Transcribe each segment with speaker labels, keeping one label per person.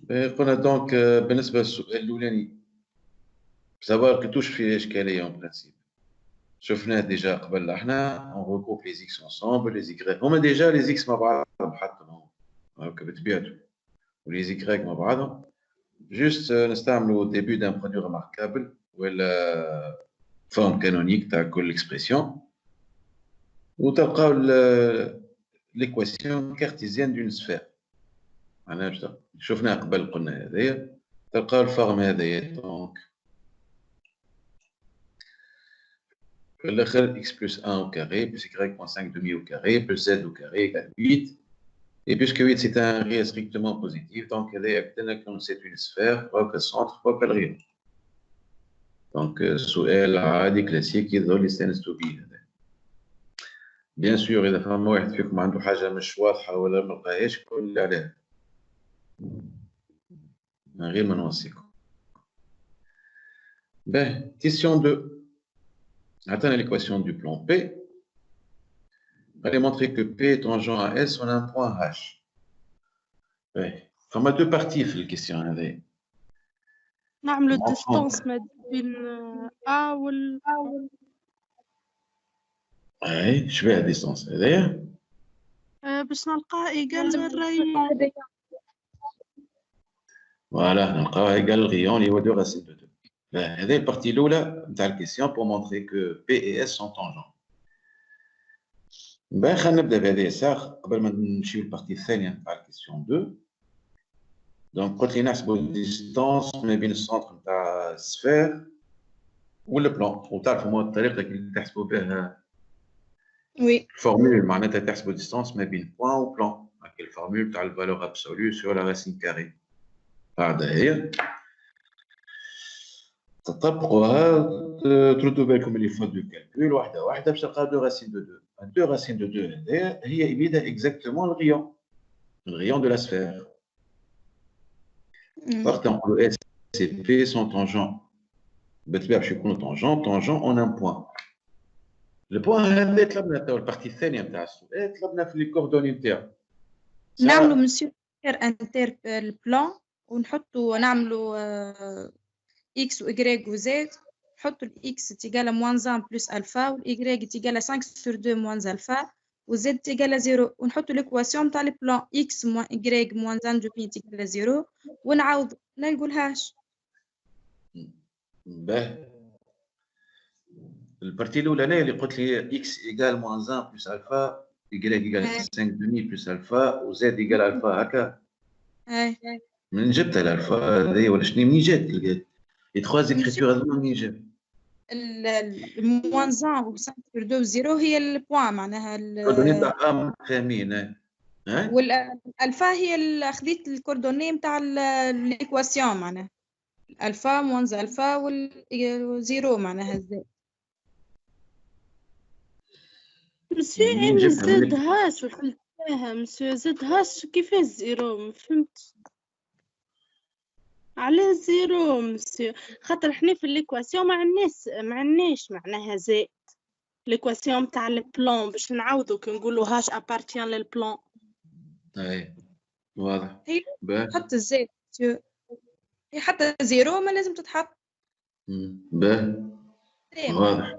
Speaker 1: قلنا دونك بالنسبه للسؤال الاولاني savoir que touche فيه اشكاليه en principe شفناه ديجا قبل احنا on regroupe les x ensemble les y هما ديجا les x مع بعضهم حطهم هكا بطبيعته ولي y مع بعضهم juste نستعملوا début d'un produit remarquable ولا forme canonique تاع كل expression وتلقاو l'équation cartésienne d'une sphère معناها شفناها قبل قلنا هذايا تلقاو الفورم هذايا دونك L'autre x plus 1 au carré, plus y moins 5 demi au carré, plus z au carré égale 8. Et puisque 8 c'est un réel strictement positif, donc c'est une sphère, fois que centre, fois que le rayon. Donc, سؤال عادي classique يظهر لي سنستو بيه. Bien sûr, إذا فهم واحد فيكم عنده حاجة مش واضحة ولا ما لقاهاش قول لي عليها. من غير ما نوصيكم. Ben, question 2. Atteindre l'équation du plan P. On va démontrer que P est tangent à S, on a un point H. Oui. Enfin, on a deux parties في الكيستيون هذه.
Speaker 2: نعملوا الديستانس ما بين A وال
Speaker 1: اي شبيه الديستانس هذايا
Speaker 2: باش نلقاه ايجال الريون.
Speaker 1: فوالا نلقاوها ايجال الغيون اللي هو 2 racine de 2. هذه البارتي الاولى نتاع الكيستيون pour montrer que P et S sont tangents. Ben خلينا نبدا بهذا يسار قبل ما نمشيو للبارتي الثانيه نتاع الكيستيون 2. دونك قلت لي نحسبوا الديستانس ما بين السنتر نتاع السفير والبلان وتعرفوا مو الطريقه اللي تحسبوا بها
Speaker 2: وي
Speaker 1: فورمول معناتها تحسبوا الديستانس ما بين بوان وبلان هاكي الفورمول تاع الفالور ابسولو سور لا راسين كاري هذا هي تطبقوها تردوا بالكم اللي فوت دو كالكول واحده واحده باش تلقاو 2 racine de 2. 2 racine de 2 هذايا هي ايميدا اكزاكتومون الغيون دو لا سفير. وقت نقولوا S et P sont tangents بالطبيعه باش يكونوا tangents en un point. البوان هذا طلبنا تو البارتي الثانيه نتاع السؤال طلبنا في لي كوردوني نتاعو
Speaker 2: نعملوا مسيو انتر البلان ونحطوا نعملوا اكس واي وزد نحطوا الاكس تيجال موان 1 بلس الفا والاي تيجال 5 سور 2 موان الفا وزد تيجال 0 ونحطوا ليكواسيون نتاع البلان اكس موان اي موان 1 جو بي تيجال 0 ونعاود ما نقولهاش.
Speaker 1: باه البارتي الاولانيه اللي قلت لي اكس ايكال موان 1 بلس الفا ايكال 5 دمي بلس الفا وزد ايكال الفا هكا من جبت الالفا هذه ولا شنو منين جات لقيت لي 3 زيكريتور هذوما منين جات
Speaker 2: الموان 1 و 5 سور 2 0 هي البوان معناها
Speaker 1: الكوردوني تاع فاهمين
Speaker 2: والالفا هي خذيت الكوردوني نتاع ليكواسيون معناها الفا موان الفا والزيرو معناها زد.
Speaker 3: مسيو أنا زدهاش وحلتها مسيو زدهاش كيفاش زيرو ما فهمت على زيرو مسيو خاطر حنا في ليكواسيون ما عندناش معناها زائد ليكواسيون تاع البلان باش نعاودو كي نقولوا هاش ابارتيان للبلان.
Speaker 1: اي واضح.
Speaker 2: حتى الزائد حتى زيرو ما لازم تتحط.
Speaker 1: باه واضح.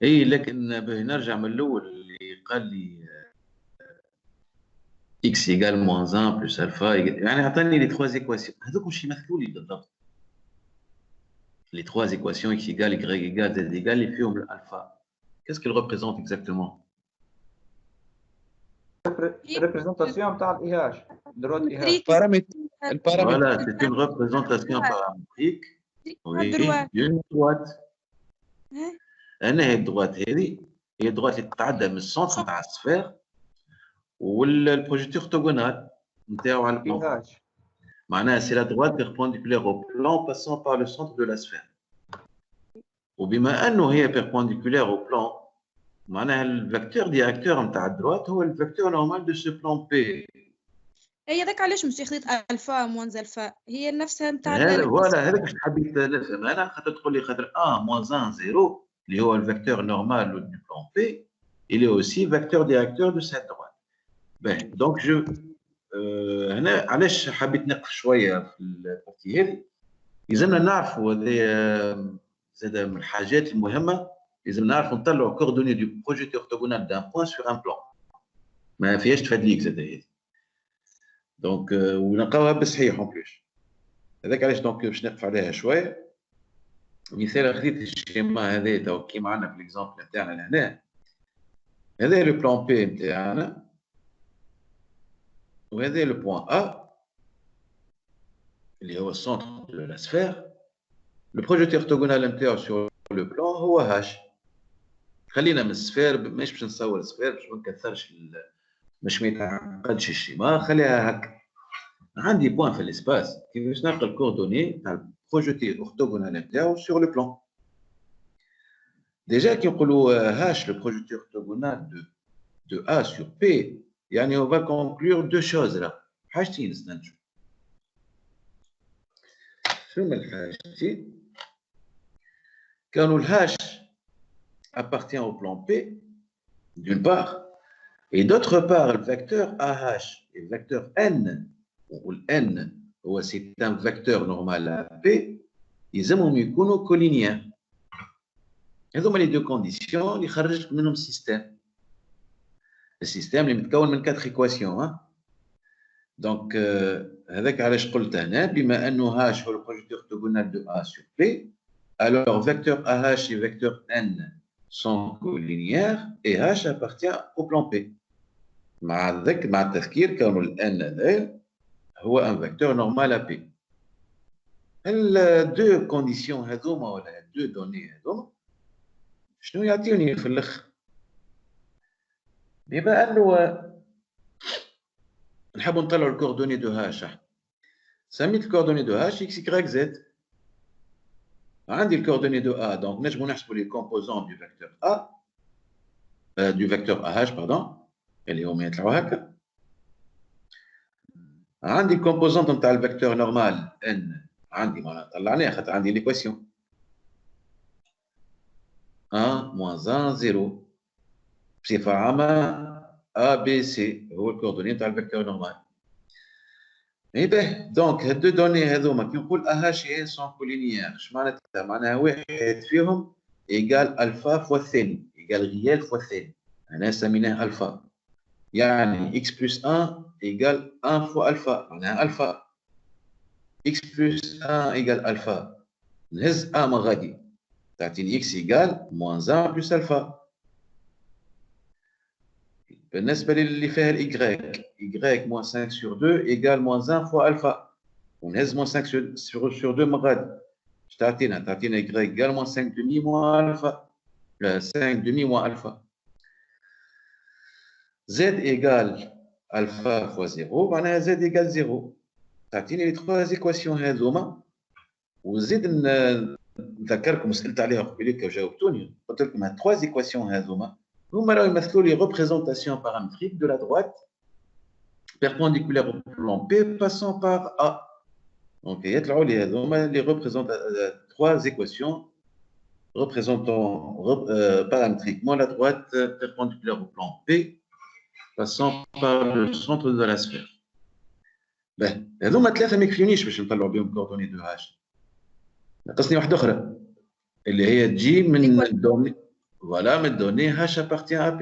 Speaker 1: اي لكن نرجع من الاول اللي قال لي اكس ايكال موان 1 بلس الفا يعني عطاني لي 3 ايكواسيون هذوك واش يمثلوا لي بالضبط لي 3 ايكواسيون اكس ايكال y ايكال z ايكال اللي فيهم الالفا qu'est-ce qu'il représente exactement
Speaker 4: ريبريزونطاسيون تاع الايهاش دروت ايهاش
Speaker 5: بارامتر
Speaker 1: voilà c'est une représentation paramétrique oui d'une droite. انا هي الدروات هذه هي الدروات اللي تتعدى من السنتر نتاع السفير والبروجيكتور orthogonal نتاعو على البلان معناها سي لا droite perpendiculaire au plan passant par le centre de la sphère وبما انه هي perpendiculaire au plan معناها الفيكتور ديريكتور نتاع الدروات هو الفيكتور نورمال دو سو بلان بي.
Speaker 2: هي داك علاش مش خديت الفا موان الفا هي نفسها نتاع
Speaker 1: فوالا هذاك باش حبيت نفهم انا خاطر تقول لي خاطر موان 1 0 اللي هو الفيكتور نورمال دو بلان بي il est aussi vecteur directeur de cette droite. Ben, donc هنا علاش حبيت نقف شويه في البارتي هذه. لازمنا نعرفوا هذه زاد من الحاجات المهمه، لازم نعرفوا نطلعوا كوردوني دو بروجيتي اورتوغونال دان بوان سور ان بلان، ما فيهاش تفادليك زاد هذه. دونك ونلقاوها بصحيح اون بليس. هذاك علاش دونك باش نقف عليها شويه. مثال خديت الشيما هذا تو كيما عندنا في ليكزومبل نتاعنا لهنا، هذا لو بلان بي نتاعنا وهذا لو بوان ا اللي هو السونتر دو لا سفير. لو بروجيتي اورتوغونال نتاعو سور لو بلان هو هاش. خلينا من السفير، مش باش نصور السفير باش ما نكثرش، باش ما يتعقدش الشيما، خليها هكا. عندي بوان في الاسباس كيفاش نلقى الكوردوني تاع البروجيتي اورتوغونال نتاعو سور لو بلان. ديجا كي نقولوا هاش لو بروجيتي اورتوغونال دو A sur P، يعني on va conclure deux choses là. حاجتين نستنتجوا. شنو الحاجتين؟ كانوا الهاش appartient au plan P d'une part, et d'autre part le vecteur AH et le vecteur N، où le N c'est un vecteur normal à P، يلزمهم يكونوا collinéaires. هذوما les deux conditions اللي خرجت منهم السيستم. السيستم اللي متكون من 4 ايكواسيون. دونك هذاك علاش قلت هنا بما انه هاش هو البروجيتي اورتوغونال دو A sur P، alors vecteur AH et vecteur N sont collinéaires et H appartient au plan P. مع التذكير كونه ال N هذا هو un vecteur normal à P. ال deux conditions هذوما ولا deux données هذوما شنو يعطيوني في الاخر؟ بما انه نحبوا نطلعوا الكوردوني دو هاش، سميت الكوردوني دو هاش اكس يكغيك زد. عندي الكوردوني دو ا، دونك نجموا نحسبوا لي كومبوزون دو فيكتور ا دو فيكتور ا هاش باردون اللي هما يطلعوا هكا. عندي الكومبوزونت نتاع الفيكتور نورمال ان، عندي ما طلعناه خاطر عندي ليكواسيون 1 موان 1 0 بصفه عامه A B C هو الكوردوني نتاع الفيكتور نورمال. اي باه دونك هاد دو دوني هذوما كي نقول ا هاش اي سون كولينيير، اش معناتها؟ معناها واحد فيهم ايكال الفا فوا الثاني، ايكال ريال فوا الثاني، هنا سميناه الفا. يعني اكس بلس 1 ايكال 1 فوا الفا، معناها الفا. اكس بلس 1 ايكال الفا، نهز ا من غادي تعطيني اكس ايكال موان 1 بلس الفا. بالنسبة اللي فيها الإيكغيك، إيكغيك موان 5 sur 2 إيكال موان 1 فوا ألفا، ونهز موان 5 sur 2 من غادي، اش تعطينا؟ تعطينا إيكغيك إيكال موان 5 دمي موان ألفا، 5 دمي موان ألفا. زد إيكال ألفا فوا 0، معناها زد إيكال 0. تعطيني لي 3 إيكواسيون هذوما، وزيد نذكركم سألت عليها قبيلك وجاوبتوني، قلت لكم هاد 3 إيكواسيون هذوما هما راهو يمثلوا لي ريبريزونطاسيون بارامتريك دو لا droite perpendiculaire au plan P passant par A. Donc يطلعوا لي هذوما لي trois équations représentant paramétriquement la droite perpendiculaire au plan P passant par le centre de la sphère. باه هذوما ثلاثه ما يكفيونيش باش نطلعوا بهم كوردوني دو هاش. ناقصني واحده اخرى اللي هي تجي من الدوني. Voilà, mes données H appartient à P.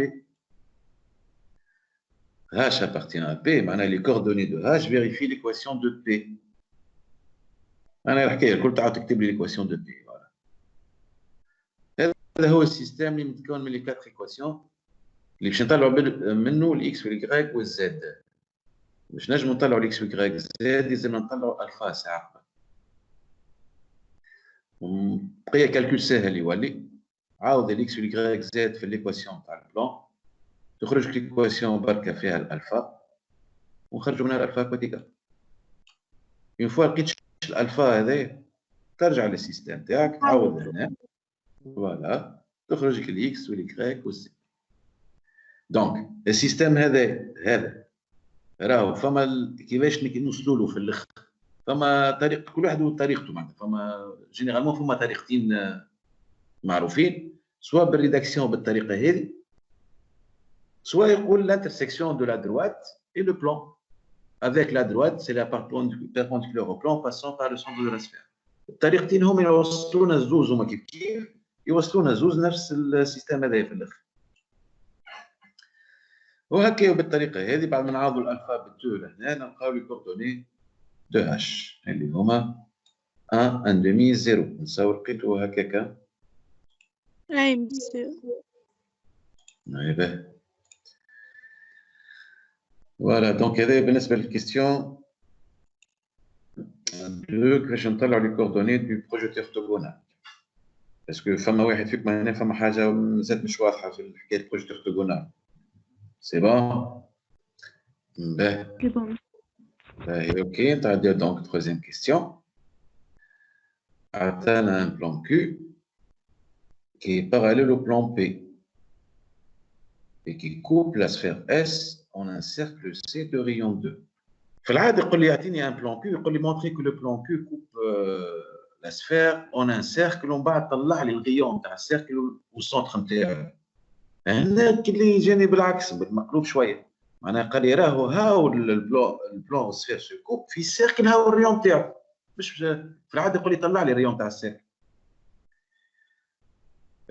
Speaker 1: H appartient à P, maintenant les coordonnées de H vérifient l'équation de P. أنا الحكاية الكل تعاود تكتب لي l'équation de P. Voilà. هذا هو السيستم اللي متكون من لي 4 إيكواسيون اللي باش نطلعوا منه الإكس والإكغيك والزد. باش نجموا نطلعوا الإكس والإكغيك والزد لازمنا نطلعوا ألفا ساعة. بقي كالكول ساهل يولي. عاود الاكس واليكغيك زاد في ليكواسيون تاع البلان، تخرج ليكواسيون بركه فيها الالفا ونخرجوا منها الالفا كوتيكا. اون فوا لقيت الالفا هذايا ترجع للسيستم تاعك تعاود هنا، فوالا تخرج لك الاكس واليكغيك والزد. دونك السيستم هذا راهو فما كيفاش نوصلوا له في الاخر، فما طريقه كل واحد وطريقته، معناتها فما جينيرالمون فما طريقتين معروفين، سواء بالريداكسيون بالطريقه هذه، سواء يقول لانترسيكسيون دو لا دروات اي لو بلان. avec la droite, c'est la part perpendiculaire au plan passant par le centre de la sphère. الطريقتين هم يوصلونا الزوز هما كيف يوصلونا الزوز نفس السيستم هذا في الاخر. وهكا بالطريقه هذه بعد ما نعوضوا الالفا بالتو لهنا نلقاو لي كوردوني دو اش اللي هما 1 1 دمي 0. نصور لقيتو هكاكا.
Speaker 3: اي مسيو.
Speaker 1: اييه فوالا دونك هذا بالنسبه للكيستيون كيفاش نطلعوا لي كوردوني دو بروجيتي اورتوغونال. باسكو فما واحد فيكم هنا فما حاجه مازالت مش واضحه في حكايه بروجيتي اورتوغونال. سي بون؟ باهي باهي اوكي. نتعداو دونك troisième question. عطانا un plan Q qui est parallèle au plan P et qui coupe la sphère S en un cercle C de rayon 2. في العاده يقول لي يعطيني ان بلان كيو يقول لي مونطري كو لو بلان كيو كوب لا سفير اون ان سيركل ومن بعد طلع لي الغيون تاع السيركل والسونتر نتاعو. هنا اللي جاني بالعكس بالمقلوب شويه معناها قال لي راهو هاو البلان سفير سو كوب في سيركل هاو الريون تاعو. مش في العاده يقول لي طلع لي الريون تاع السيركل.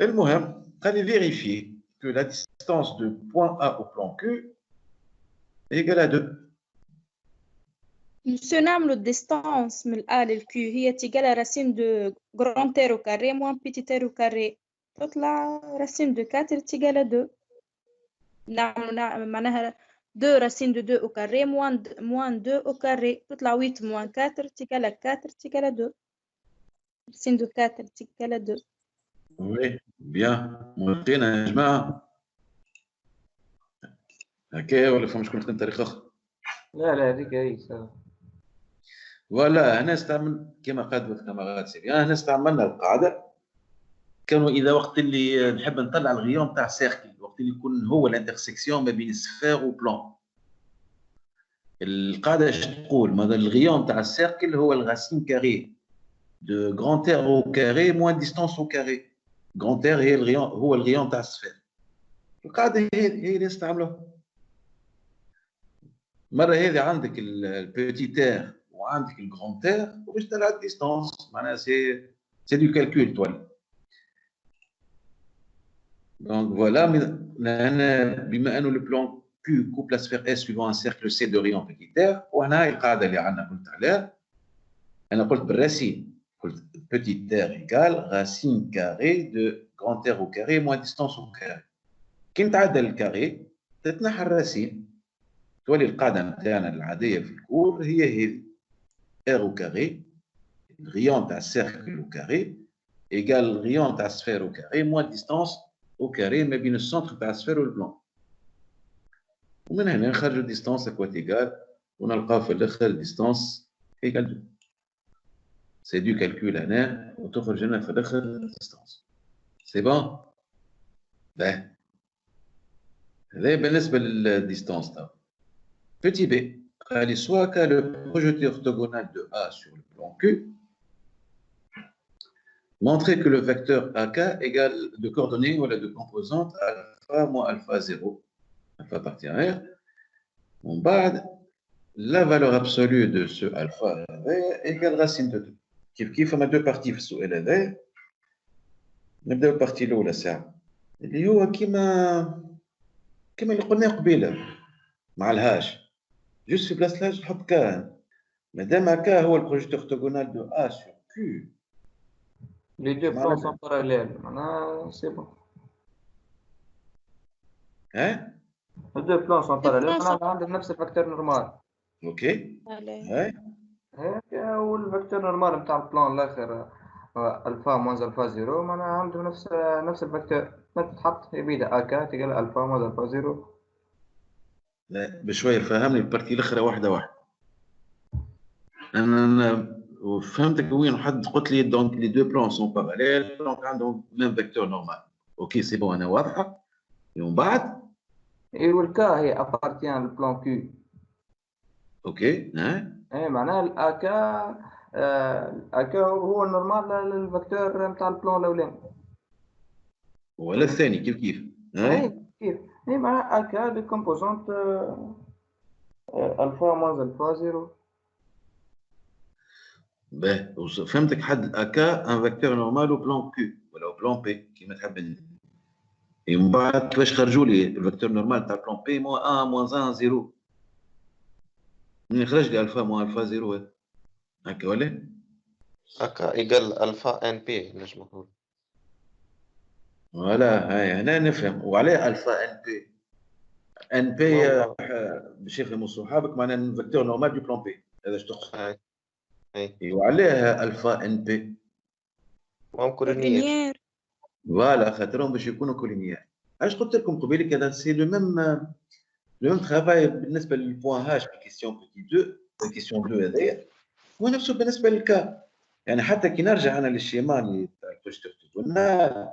Speaker 1: المهم قال لي فيريفي كو لا ديستانس دو بوين A au plan Q égale à 2.
Speaker 2: مسيو نعملو الديستانس من الأ للكيو هي تيجال راسين دو غران تير او كاري موان بيتي تير او كاري تطلع راسين دو 4 تيجال 2. نعملو معناها 2 راسين دو 2 او كاري موان 2 او كاري تطلع 8 موان 4 تيجال 4 تيجال 2. راسين دو 4 تيجال 2.
Speaker 1: وي بيان موافقين يا جماعه هكايا ولا فما شكون كان طريقه اخرى؟
Speaker 4: لا هذيك هي
Speaker 1: ولا هنا استعمل كما قالت كما غاد سيريان. هنا استعملنا القاعده كانوا اذا وقت اللي نحب نطلع الغيون تاع سيركل وقت اللي يكون هو الانترسيكسيون ما بين سفير وبلان. القاعده اش تقول؟ مثلا الغيون تاع السيركل هو الغاسين كاري دو غران تير او كاري موان ديستانس او كاري. غران تير هي الغيون هو الغيون تاع السفير. القاعده هي اللي نستعملوها. مره هذه عندك البيتي تير وعندك الغران تير وباش تلعب الديستانس معناها سي دو كالكول تولي. دونك فوالا هنا بما انه لو بلان كيو كوب لا سفير اس سويفون ان سيركل سي دو ريون بيتي تير. وهنا القاعده اللي عندنا قلت عليها انا قلت بالراسين قلت بيتي تير ايكال راسين كاري دو غران تير او كاري موان ديستانس او كاري. كي نتعدى الكاري تتنحى الراسين تولي القاعده نتاعنا العاديه في الكور هي هذه R au carré, le rayon d'un cercle au carré, égale le rayon d'un sphère au carré, moins de distance au carré, mais bien le centre de la sphère au blanc. ومن هنا نخرجوا distance اكوات égale ونلقاو في الاخر distance égale 2. C'est du calcul هنا وتخرج لنا في الاخر distance. C'est bon؟ باهي. هذا بالنسبه للديستانس تاعو. Petit b. Allez, soit que le projeté orthogonal de A sur le plan Q, montrer que le vecteur AK égale de coordonnées ou de composantes alpha moins alpha 0, alpha partie en R. En bas, la valeur absolue de ce alpha égale racine de 2. Kif on a deux parties في السؤال هذا. نبداو البارتي الاولى ساعه اللي هو كما اللي قلنا قبيله مع الهاش. Juste في بلاصة الهاش نحط كا. مادام K هو البروجيكت orthogonal de A sur Q.
Speaker 4: Les deux plans sont parallèles. Maintenant, c'est bon.
Speaker 1: Hein?
Speaker 4: Les deux plans sont parallèles. On a نفس الفاكتور نورمال.
Speaker 1: Ok. Ouais.
Speaker 4: هيك هو الفاكتور نورمال نتاع البلان الاخر الفا موز الفا زيرو معناها عنده نفس الفاكتور. ما تتحط يبيدا اكا تقال الفا موز الفا زيرو.
Speaker 1: لا بشويه فهمني البارتي الاخرى واحده. انا فهمتك وين حد قلت لي دونك لي دو بلان سون باراليل دونك عندهم ميم فيكتور نورمال. اوكي سي بون انا واضحه. ومن بعد
Speaker 4: ايوا الكا هي ابارتيان البلان كيو.
Speaker 1: اوكي
Speaker 4: اي معناها الاكا هو النورمال للفيكتور نتاع البلان الاولاني
Speaker 1: ولا الثاني كيف
Speaker 4: اي كيف اي معناها اكا دو كومبوزونت الفا moins الفا زيرو.
Speaker 1: باهي فهمتك حد اكا ان فيكتور نورمال او بلان كيو ولا او بلان بي كيما تحب انت. من بعد كيفاش خرجوا لي الفيكتور نورمال تاع بلان بي موان 1 موان 1 0 منين خرج لي الفا موان الفا 0 هكا ولا؟
Speaker 5: هكا ايجال الفا ان بي نجم نقول.
Speaker 1: فوالا هاي هنا نفهم وعليه الفا ان بي. ان بي باش يفهموا صحابك معناها فيكتور نورمال دو بلان بي هذا اش تقصد؟
Speaker 5: اي
Speaker 1: وعليه الفا ان بي
Speaker 5: مهم كولينيير.
Speaker 1: فوالا خاطرهم باش يكونوا كولينيير. اش قلت لكم قبيلك هذا سي لو ميم ترافاي بالنسبه للبوان هاش في كيستيون بوتي 2 كيستيون 2 هذايا هو نفسه بالنسبه للكا. يعني حتى كي نرجع انا للشيما اللي تشتغل قلنا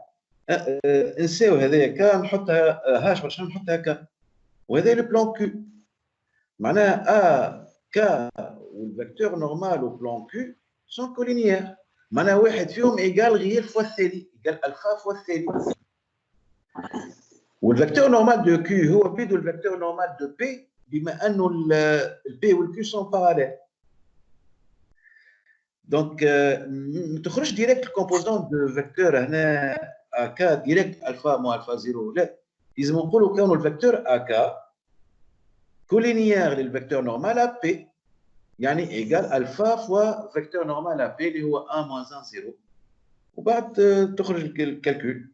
Speaker 1: نساو هذايا كا نحطها هاش باش نحطها كا وهذا لو بلان كيو معناها كا والفيكتور نورمال و بلان كيو سون كولينيير معناها واحد فيهم ايجال غير فوا الثاني ايجال الفا فوا الثاني. والفيكتور نورمال دو كيو هو بيدو الفيكتور نورمال دو بي بما انه البي والكيو سون باراليل. دونك ما تخرجش ديريكت الكومبوزون دو فيكتور هنا اكا ديريكت الفا مو الفا زيرو لا لازم نقولوا كانوا الفيكتور اكا كولينيير للفيكتور نورمال ا بي يعني ايجال الفا فوا فيكتور نورمال ا بي اللي هو 1 موان 1 0 وبعد تخرج الكالكول.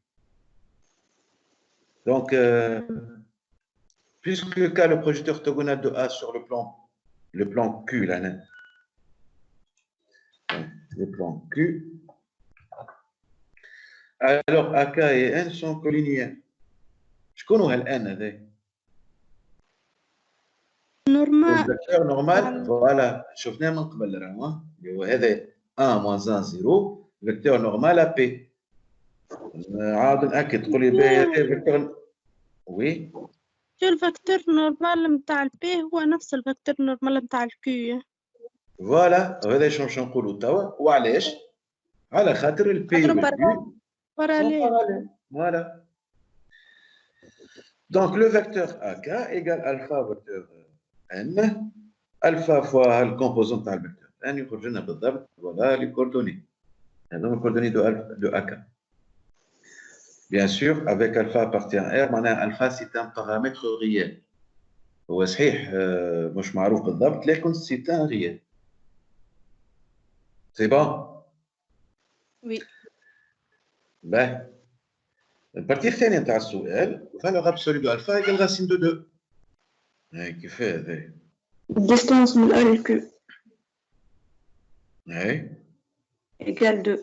Speaker 1: Donc, puisque le cas le projeteur orthogonal de A sur le plan Q, là, le plan Q, alors AK et N sont collinéaires. Je connais le N,
Speaker 3: نورمال.
Speaker 1: le vecteur normal, voilà, je venais من قبل راه هذا 1 moins 1 0 vecteur normal AP. عاد نأكد تقول لي فيكتور وي
Speaker 3: شو الفاكتور نورمال متاع البي هو نفس الفاكتور نورمال متاع الكيو.
Speaker 1: فوالا هذا شنو نقولوا توا وعلاش؟ على خاطر البي والكيو
Speaker 3: باراليل.
Speaker 1: فوالا. دونك لو فيكتور AK ايجال الفا فيكتور ان الفا فوا الكومبوزون تاع الفيكتور ان يخرج لنا بالضبط فوالا لي كوردوني هذوما الكوردوني دو AK. Bien sûr, avec alpha appartient à R, معناها alpha c'est un paramètre réel. هو صحيح مش معروف بالضبط لكن c'est un réel. C'est bon?
Speaker 2: Oui.
Speaker 1: باهي. البارتي الثانية نتاع السؤال valeur absolue de alpha égale racine de 2. هاي كيف هذا؟
Speaker 6: Distance من A للQ.
Speaker 1: هاي.
Speaker 6: Égale 2.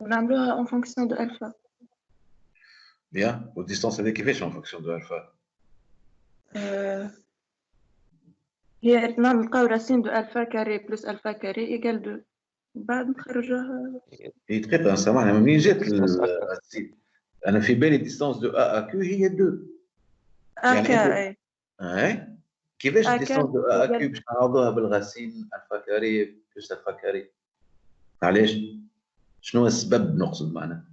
Speaker 6: ونعملوها en fonction de alpha.
Speaker 1: Bien. Aux distances avec كيفاش en fonction de alpha?
Speaker 6: هي نلقاو راسين دو الفا كاري بلس الفا كاري ايكال 2 بعد نخرجوها.
Speaker 1: هي دقيقة سامحني منين جات أنا في بالي ديستانس دو A à Q هي 2.
Speaker 6: اكا
Speaker 1: اي كيفاش ديستانس دو A à Q باش نعوضوها بالغاسين الفا كاري بلس الفا كاري؟ علاش؟ شنو السبب نقصد معنا؟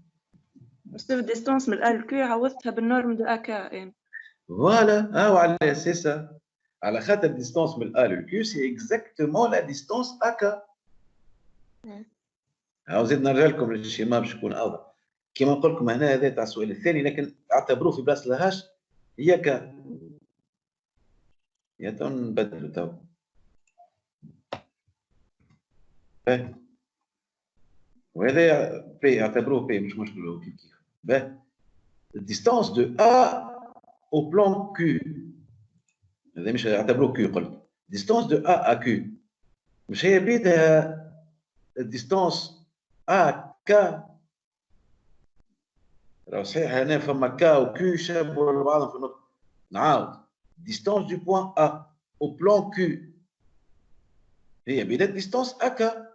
Speaker 6: بسبب ديستانس من ال كيو عوضتها بالنورم دو اكا يعني.
Speaker 1: فوالا وعلى اساسها على خاطر ديستانس من A لو Q سي اكزاكتومون لا ديستانس اكا. زيد نرجع لكم للشيما باش يكون اوضح. كما نقول لكم هنا هذا تاع السؤال الثاني لكن اعتبروه في بلاصه لهاش هي ك يا تو نبدلوا تو. وهذا بي اعتبروه بي مش مشكل كيف كيف. باهي الديستانس دو A au plan Q هذا مش اعتبروه Q قلت ديستانس دو A à Q مش هي بيدها الديستانس A K راه صحيح هنا فما كا وكيو شابوا لبعضهم في النطق. نعاود ديستانس دو بوان A au plan Q هي بين الديستانس أكا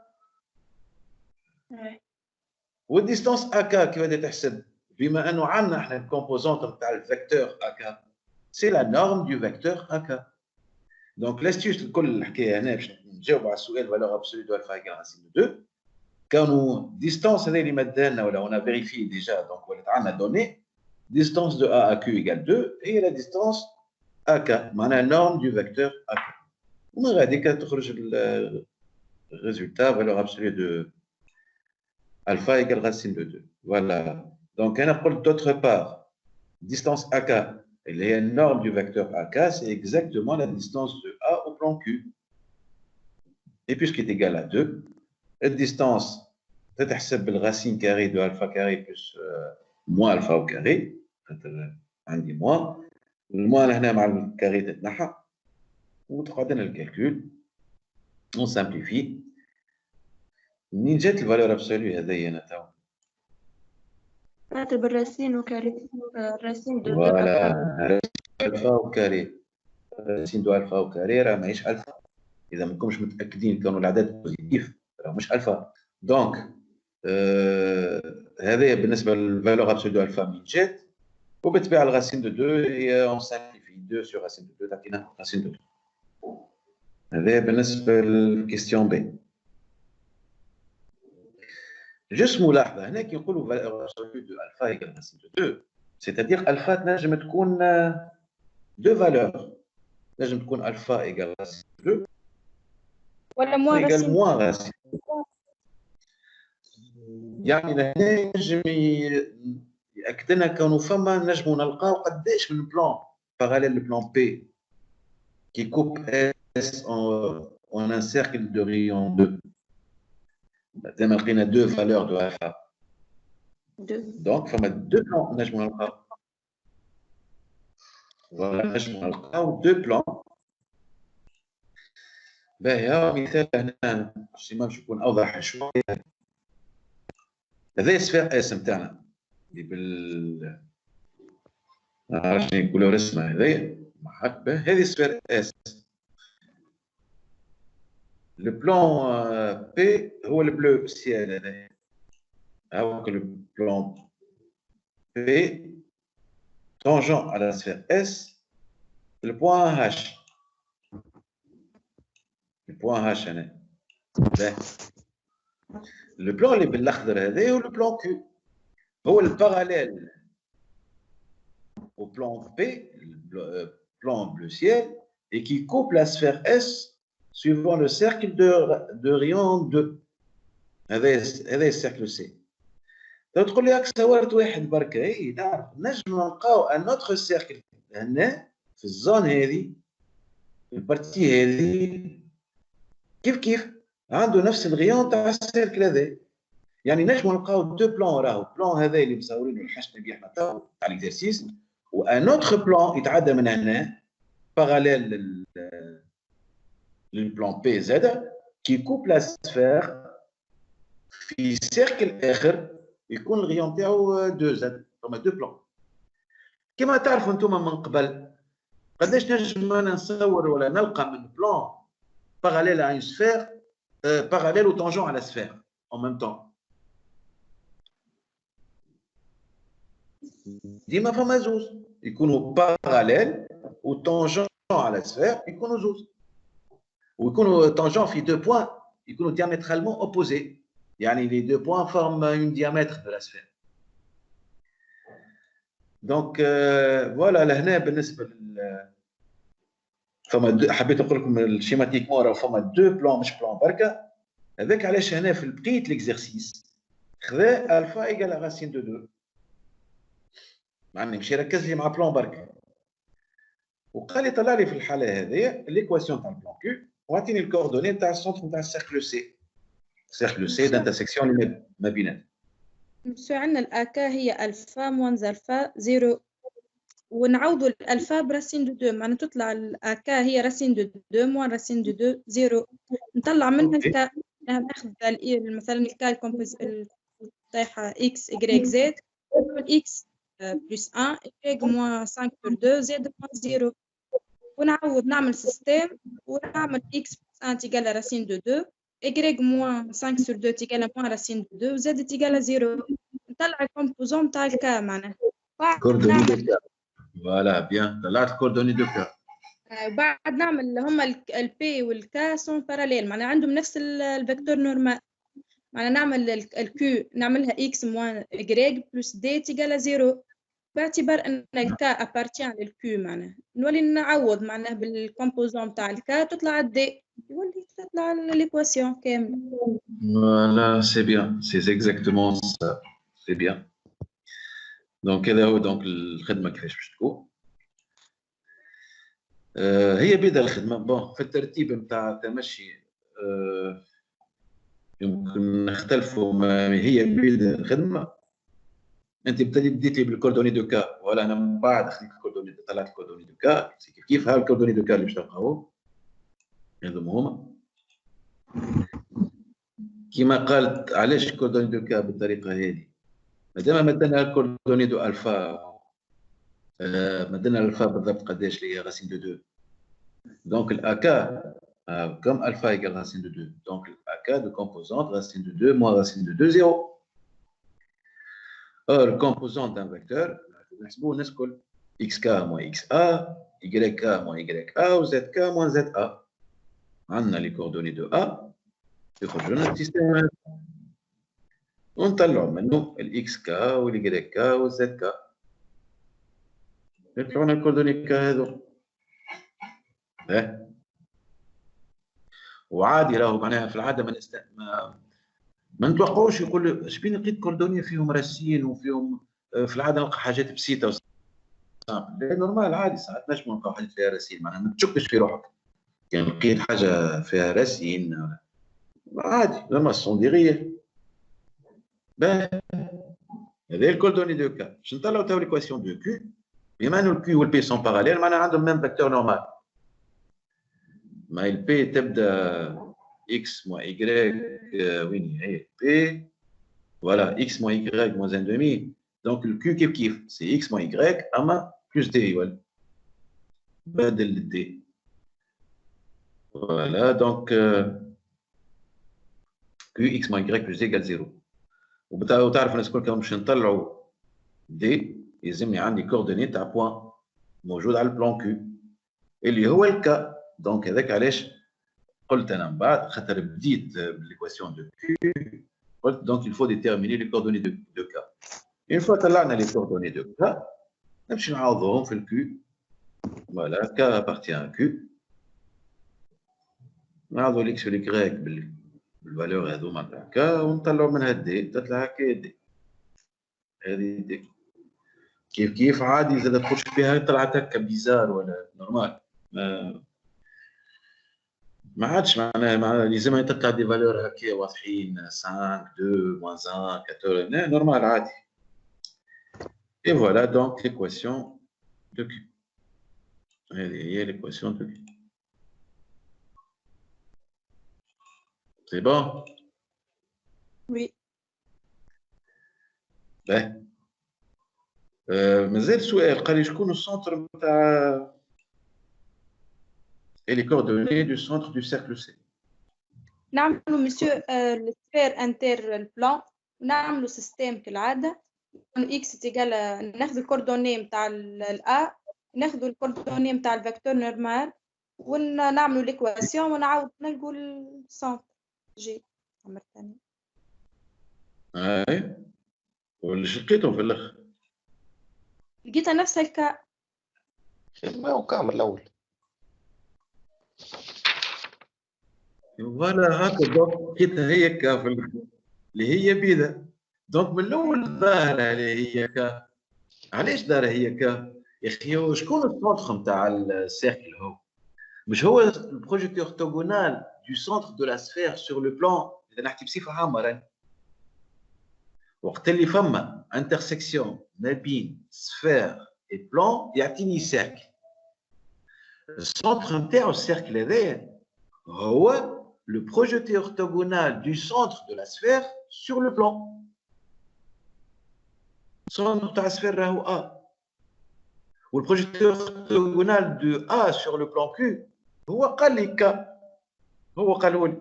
Speaker 1: والديستانس أكا كيف بدها تحسب؟ بما أنه عندنا احنا الكومبوزونت نتاع الفيكتور أكا سي لا نورم دو فيكتور أكا. دونك لاستيوس الكل الحكاية هنا باش نجاوب على السؤال فالور ابسولو دو الفا إيكال راسين دو 2 كانوا ديستانس هذه اللي مدها لنا ولا اون فيريفي ديجا دونك ولات عندنا دوني ديستانس دو A à Q égale 2 هي لا ديستانس AK معناها نورم دو فيكتور AK. ومن غاديك تخرج الريزولتا valeur absolue de alpha égale racine de 2. Voilà. Donc, on a d'autre part, distance AK, elle est norme du vecteur AK, c'est exactement la distance de A au plan Q. Et puisqu'il est égal à 2, la distance, تتحسب بالracine carrée de alpha carré plus moins alpha au carré. عندي moins. Le moins هنا مع الكاري تتنحى. وتقعد لنا الكالكول. On simplifie. منين جات الفالور ابسوليو هذايا انا تو؟
Speaker 6: نعتبر راسين وكاري راسين دو
Speaker 1: فوالا الفا وكاري راسين دو الفا وكاري راه ماهيش الفا. اذا ما كنتش متاكدين كانوا الاعداد بوزيتيف راه مش الفا. دونك هذايا بالنسبه للفالور ابسوليو الفا من جات. وبالطبيعه الراسين دو 2 هي اون سامبليفي 2 سور راسين دو 2 تعطينا راسين دو 2. هذايا بالنسبه للكيستيون بي. جست ملاحظه هنا كي نقولوا فالور ابسوليو دو الفا ايكال راسين دو 2 سيتادير الفا تنجم تكون دو فالور. تنجم تكون الفا ايكال راسين دو 2
Speaker 2: ولا موان
Speaker 1: راسين. يعني هنا نجم ياكد لنا كانوا فما نجموا نلقاو قداش من بلان باراليل البلان بي كي كوب اس en un cercle de rayon 2. دائما لقينا دو فالور دو الفا. دونك فما دو بلان نجموا نلقاو. فوالا نجموا نلقاو دو بلان. باهي مثال هنا سيما باش يكون اوضح شويه. هذا سفير اس نتاعنا اللي بال عرفتني نقولوا رسمه هذايا محبه. هذه سفير اس. Le plan P هو le bleu ciel هذايا. هاو le plan P tangent à la sphère S, le point H. Le point H هنا. Le plan اللي بالاخضر هذايا هو le plan Q. هو الباراليل au plan P, le plan bleu ciel, et qui coupe la sphère S suivant le cercle de rayon 2. هذا الcercle C. تقول لي راك صورت واحد برك. اي نعرف نجم نلقاو ان اوتر سيركل هنا في الزون هذه في البارتي هذه كيف عنده نفس الغيون تاع السيركل هذا. يعني نجم نلقاو دو بلان. راهو بلان هذا اللي مصورينه الحشنا بيه احنا تاع الاكزرسيس وان اوتر بلان يتعدى من هنا باراليل للبلان بي زاد كي كوب لا سفير في سيركل اخر يكون الغيون تاعو دو زاد. فما دو بلان. كما تعرفوا انتم من قبل قداش نجم انا نصور ولا نلقى من بلان باراليل à une sphère parallèle au tangent à la sphère en même temps. ديما فما زوز يكونوا باراليل au tangent à la sphère يكونوا زوز. ويكونوا tangent في دو بوين يكونوا diamétralement opposés. يعني les deux points forment un diamètre de la sphère. Donc voilà لهنا بالنسبه فما حبيت نقول لكم الشيماتيكمون راه فما دو بلان مش بلان بركه. هذاك علاش هنا في بقيه ليكزرسيس خذا الفا ايكال راسين دو 2. معني مشي ركز لي مع بلان بركه وقال لي طلع لي في الحاله هذه ليكواسيون تاع البلان كيو واعطيني الكوردوني تاع السونتر تاع السيركل سي. سيركل سي دانترسيكسيون اللي ما بيناتهم.
Speaker 2: مسيو عندنا الأكا هي ألفا موانز ألفا زيرو ونعوضوا الألفا براسين دو دو. معناها تطلع الأكا هي راسين دو دو موان راسين دو دو زيرو. نطلع منها الكا. ناخذ مثلا الكا الكومبوز طايحة إكس إكغيك زد إكس بلس 1 إكغيك موان 5 بور 2 زد موان زيرو. ونعوض نعمل سيستيم ونعمل إكس بلس 1 تيجال راسين دو دو y moins 5 sur 2 égale à moins racine de 2 z est égal à 0. نطلع الكومبوزون تاع الكا معناها.
Speaker 1: كوردوني دو كا. فوالا بيان طلعت كوردوني دو كا.
Speaker 2: بعد نعمل هما البي والكا سون باراليل معناها عندهم نفس الفيكتور نورمال. معناها نعمل الكيو نعملها x moins y plus d égale à 0. باعتبار ان كا ابارتيان للكيو معناها نولي نعوض معناها بالكومبوزون تاع الكا تطلع الدي يولي تطلع ليكواسيون كامله.
Speaker 1: Voilà, c'est bien, c'est exactement ça, c'est bien. Donc هذا هو دونك الخدمه كيفاش باش تكون. هي بداية الخدمه بون في الترتيب نتاع التمشي يمكن نختلفوا ما هي بداية الخدمه. انت بديت لي بالكوردوني دو كا ولا انا من بعد خديت الكوردوني طلعت الكوردوني دو كا كيف ها الكوردوني دو كا اللي باش تلقاوه هذوما هما كيما قالت علاش الكوردوني دو كا بالطريقه هذه مادام مدنا الكوردوني دو الفا مدنا الفا بالضبط قداش اللي هي راسين دو 2 دونك الاكا comme alpha égale racine de 2 donc l'AK de composante racine de 2 moins racine de 2 0. Or, le composant d'un vecteur, نحسبوه xk moins xa, yk moins ya ou zk moins za. On a les coordonnées de a, يخرج لنا السيستم ونطلعوا منه الxk والyk والzk. يطلعوا لنا الكوردوني كا هذو. وعادي راهو معناها في العاده ما نتوقعوش يقول شبين لقيت كوردوني فيهم راسين وفيهم في العاده نلقى حاجات بسيطه لا نورمال عادي ساعات نجم نلقاو حاجات فيها راسين معناها ما تشكش في روحك كان لقيت حاجه فيها راسين عادي نورمال سون دي غير هذا الكوردوني دو كا باش نطلعوا تو ليكواسيون دو كيو بما انه الكيو والبي سون باراليل معناها عندهم ميم فاكتور نورمال ما البي تبدا x moins y وين هي p voilà x moins y moins 1 demi donc le q كيف c'est x moins y اما plus d يولي بدل d voilà donc q x moins y plus d égale 0 وتعرف الناس الكل كانوا باش نطلعوا d يلزمني عندي كوردوني تاع بوان موجود على البلان q اللي هو الكا دونك هذاك علاش قلت انا من بعد خاطر بديت بالإيكواسيون دو كيو قلت دونك il faut déterminer les coordonnées de K. Une fois طلعنا les coordonnées de K نمشي نعوضوهم في الكيو فوالا K appartient à Q نعوضوا الاكس والاكغيك بالفالور هذوما تاع K ونطلعوا منها دي تطلع هكا دي هذه دي كيف عادي زاد تخش فيها طلعت هكا بيزار ولا نورمال ما عادش معناها لازم تطلع دي فالور هكا واضحين 5 2 moins 1 14 نورمال عادي. Et voilà donc l'équation de Q. هذه l'équation de Q. C'est bon?
Speaker 2: Oui.
Speaker 1: باهي. مازال سؤال قال لي شكون السنتر نتاع et les coordonnées du centre du cercle C.
Speaker 2: نعملوا مسيو السفير انتر البلان ونعملوا سيستم كالعاده اكس تيجال ناخذ الكوردوني نتاع الا ناخذ الكوردوني نتاع الفيكتور نورمال ونعملوا ليكواسيون ونعاود نلقوا السنتر جي عمر ثاني.
Speaker 1: اي واللي لقيته في الاخر
Speaker 2: لقيتها نفس الكا
Speaker 5: ما هو كامل الاول
Speaker 1: فوالا هكا دونك لقيتها هي كا اللي هي بيضة دونك من الاول ظاهره اللي هي كا علاش دارها هي كا يا اخي شكون السونتر نتاع السيركل هو مش هو البروجيكتور orthogonal du centre de la sphère sur le plan اذا نحكي بصفه عامه راني وقت اللي فما انترسيكسيون ما بين سفير اي بلان يعطيني سيركل السونتر نتاعو السيركل هذا هو le projeté orthogonal du centre de la sphère sur le plan. Centre de la sphère راهو A. و le projeté orthogonal de A sur le plan Q هو قال لي K. هو قالوا لي.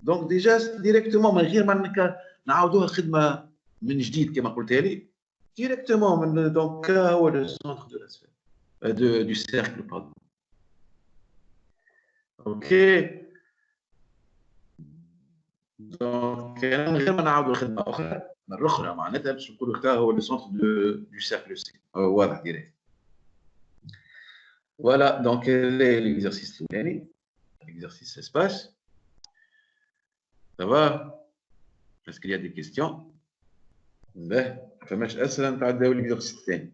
Speaker 1: Donc déjà directement من غير ما نعاودوها خدمة من جديد كما قلتها لي. Directement من donc K هو le centre de la sphère du cercle pardon. OK. دونك من غير ما نعاودوا الخدمه اخرى مرة أخرى معناتها باش نقولوا اختها هو لو سونتر دو سيركل سي واضح ديريكت. فوالا دونك ليكزارسيس الأولاني l'exercice espace. Ça va? Est-ce qu'il y a des questions? Ben, فماش أسهل نتعداو l'exercice الثاني.